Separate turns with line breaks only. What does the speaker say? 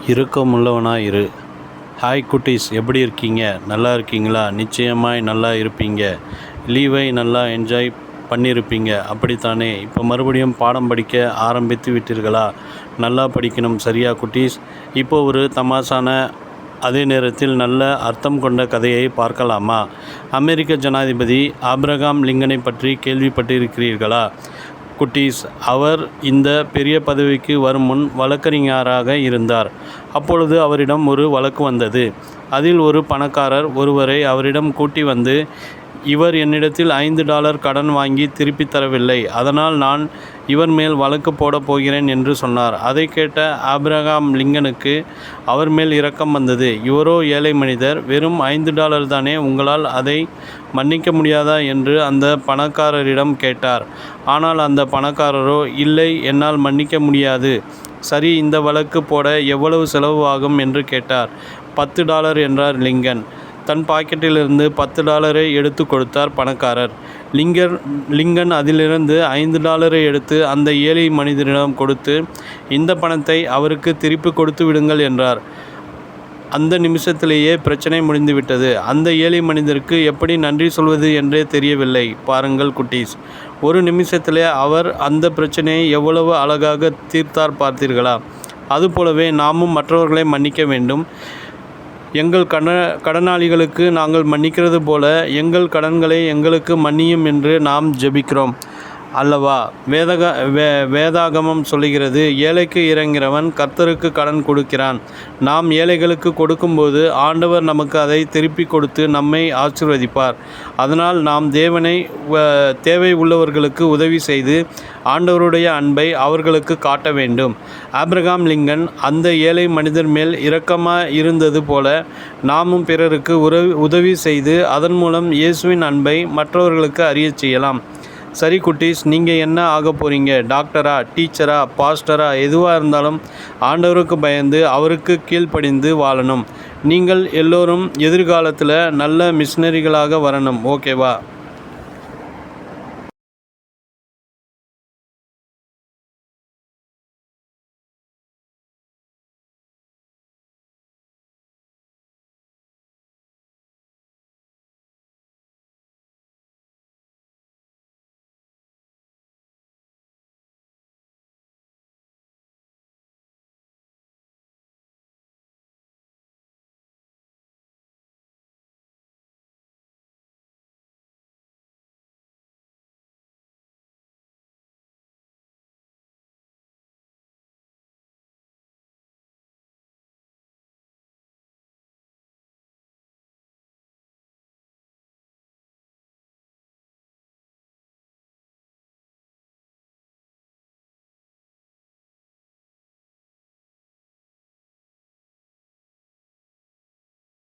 இரக்கமுள்ளவனாய் இரு. ஹாய் குட்டீஸ், எப்படி இருக்கீங்க? நல்லா இருக்கீங்களா? நிச்சயமாய் நல்லா இருப்பீங்க. லீவை நல்லா என்ஜாய் பண்ணியிருப்பீங்க, அப்படித்தானே? இப்போ மறுபடியும் பாடம் படிக்க ஆரம்பித்து விட்டீர்களா? நல்லா படிக்கணும், சரியா குட்டீஸ்? இப்போ ஒரு தமாஷான அதே நேரத்தில் நல்ல அர்த்தம் கொண்ட கதையை பார்க்கலாமா? அமெரிக்க ஜனாதிபதி ஆபிரகாம் லிங்கனை பற்றி கேள்விப்பட்டிருக்கிறீர்களா குட்டீஸ்? அவர் இந்த பெரிய பதவிக்கு வரும் முன் வழக்கறிஞராக இருந்தார். அப்பொழுது அவரிடம் ஒரு வழக்கு வந்தது. அதில் ஒரு பணக்காரர் ஒருவரை அவரிடம் கூட்டி வந்து, இவர் என்னிடத்தில் $5 கடன் வாங்கி திருப்பி தரவில்லை, அதனால் நான் இவர் மேல் வழக்கு போடப் போகிறேன் என்று சொன்னார். அதை கேட்ட ஆபிரகாம் லிங்கனுக்கு அவர் மேல் இரக்கம் வந்தது. இவரோ ஏழை மனிதர், வெறும் $5 தானே, உங்களால் அதை மன்னிக்க முடியாதா என்று அந்த பணக்காரரிடம் கேட்டார். ஆனால் அந்த பணக்காரரோ, இல்லை, என்னால் மன்னிக்க முடியாது. சரி, இந்த வழக்கு போட எவ்வளவு செலவு ஆகும் என்று கேட்டார். $10 என்றார் லிங்கன். தன் பாக்கெட்டிலிருந்து $10 எடுத்து கொடுத்தார் பணக்காரர். லிங்கன் அதிலிருந்து $5 எடுத்து அந்த ஏழை மனிதரிடம் கொடுத்து, இந்த பணத்தை அவருக்கு திருப்பி கொடுத்து விடுங்கள் என்றார். அந்த நிமிஷத்திலேயே பிரச்சனை முடிந்துவிட்டது. அந்த ஏழை மனிதருக்கு எப்படி நன்றி சொல்வது என்றே தெரியவில்லை. பாருங்கள் குட்டீஸ், ஒரு நிமிஷத்திலே அவர் அந்த பிரச்சனையை எவ்வளவு அழகாக தீர்த்தார் பார்த்தீர்களா? அதுபோலவே நாமும் மற்றவர்களை மன்னிக்க வேண்டும். எங்கள் கடனாளிகளுக்கு நாங்கள் மன்னிக்கிறது போல எங்கள் கடன்களை எங்களுக்கு மன்னியும் என்று நாம் ஜெபிக்கிறோம் அல்லவா? வேதாகமம் சொல்லுகிறது, ஏழைக்கு இறங்கிறவன் கர்த்தருக்கு கடன் கொடுக்கிறான். நாம் ஏழைகளுக்கு கொடுக்கும்போது ஆண்டவர் நமக்கு அதை திருப்பி கொடுத்து நம்மை ஆசீர்வதிப்பார். அதனால் நாம் தேவை உள்ளவர்களுக்கு உதவி செய்து ஆண்டவருடைய அன்பை அவர்களுக்கு காட்ட வேண்டும். ஆபிரகாம் லிங்கன் அந்த ஏழை மனிதர் மேல் இரக்கமாக இருந்தது போல நாமும் பிறருக்கு உதவி செய்து அதன் மூலம் இயேசுவின் அன்பை மற்றவர்களுக்கு அறியச் செய்யலாம். சரி குட்டீஸ், நீங்கள் என்ன ஆக போகிறீங்க? டாக்டரா, டீச்சரா, பாஸ்டரா? எதுவாக இருந்தாலும் ஆண்டவருக்கு பயந்து அவருக்கு கீழ்ப்படிந்து வாழணும். நீங்கள் எல்லோரும் எதிர்காலத்தில் நல்ல மிஷனரிகளாக வரணும். ஓகேவா?